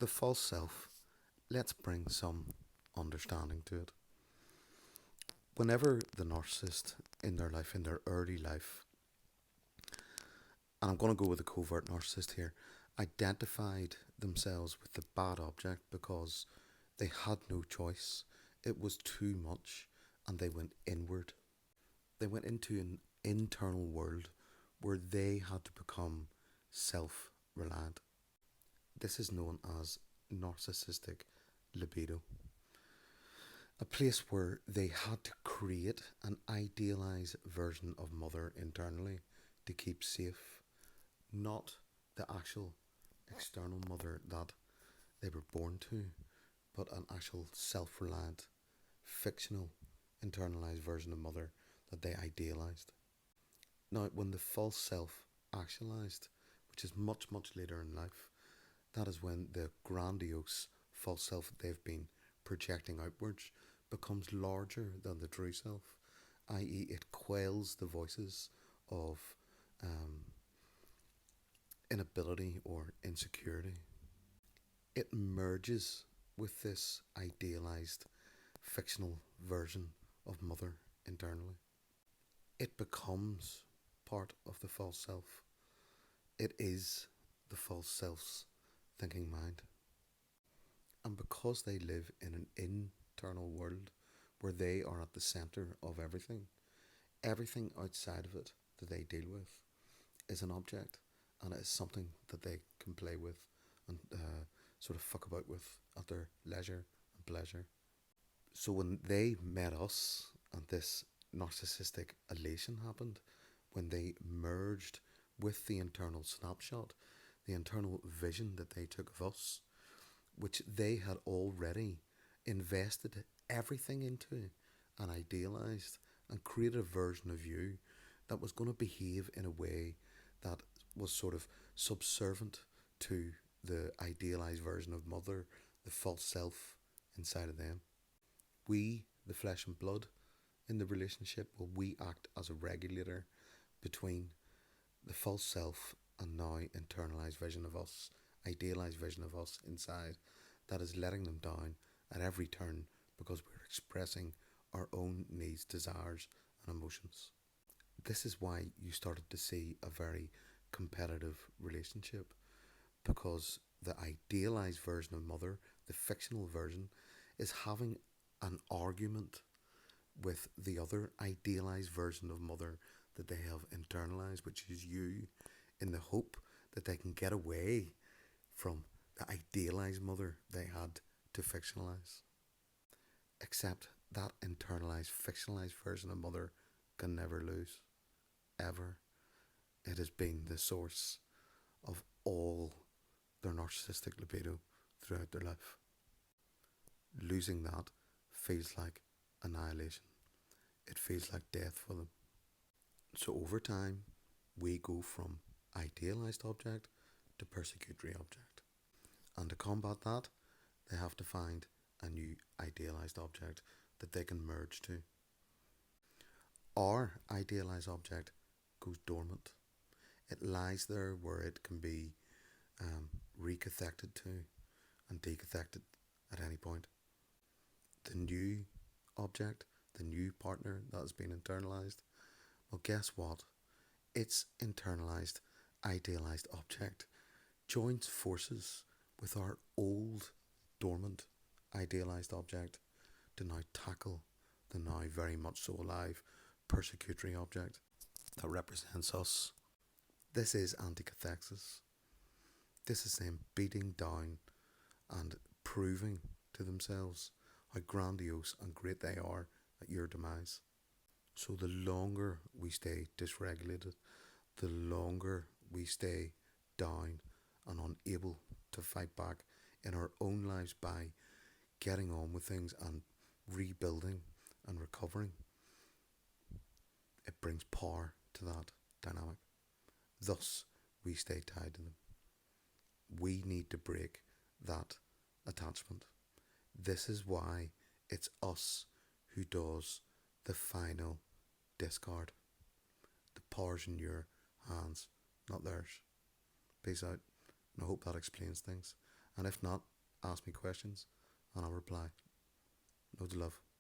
The false self, let's bring some understanding to it. Whenever the narcissist in their life, in their early life, and I'm going to go with a covert narcissist here, identified themselves with the bad object because they had no choice. It was too much, and they went inward. They went into an internal world where they had to become self reliant. This is known as narcissistic libido. A place where they had to create an idealized version of mother internally to keep safe, not the actual external mother that they were born to, but an actual self reliant, fictional, internalized version of mother that they idealized. Now, when the false self actualized, which is much, much later in life, that is when the grandiose false self that they've been projecting outwards becomes larger than the true self, i.e., it quells the voices of um, inability or insecurity. It merges with this idealized fictional version of mother internally. It becomes part of the false self. It is the false self's thinking mind. And because they live in an internal world where they are at the centre of everything, everything outside of it that they deal with is an object, and it is something that they can play with and sort of fuck about with at their leisure and pleasure. So when they met us and this narcissistic elation happened, when they merged with the internal snapshot, the internal vision that they took of us, which they had already invested everything into and idealized and created a version of you that was going to behave in a way that was sort of subservient to the idealized version of mother, the false self inside of them. We, the flesh and blood in the relationship, will we act as a regulator between the false self and now internalized vision of us, idealized vision of us inside, that is letting them down at every turn because we're expressing our own needs, desires, and emotions. This is why you started to see a very competitive relationship, because the idealized version of mother, the fictional version, is having an argument with the other idealized version of mother that they have internalized, which is you, in the hope that they can get away from the idealized mother they had to fictionalize. Except that internalized, fictionalized version of mother can never lose, ever. It has been the source of all their narcissistic libido throughout their life. Losing that feels like annihilation. It feels like death for them. So over time, we go from idealized object to persecutory object. And to combat that, they have to find a new idealized object that they can merge to. Our idealized object goes dormant. It lies there where it can be recathected to and decathected at any point. The new object, the new partner that has been internalized, well, guess what? Its internalized, idealized object joins forces with our old, dormant, idealized object to now tackle the now very much so alive, persecutory object that represents us. This is anticathexis. This is them beating down and proving to themselves how grandiose and great they are at your demise. So the longer we stay dysregulated, the longer we stay down and unable to fight back in our own lives by getting on with things and rebuilding and recovering, it brings power to that dynamic. Thus, we stay tied to them. We need to break that attachment. This is why it's us who does the final discard. The power's in your hands, not theirs. Peace out, and I hope that explains things. And if not, ask me questions, and I'll reply. Loads of love.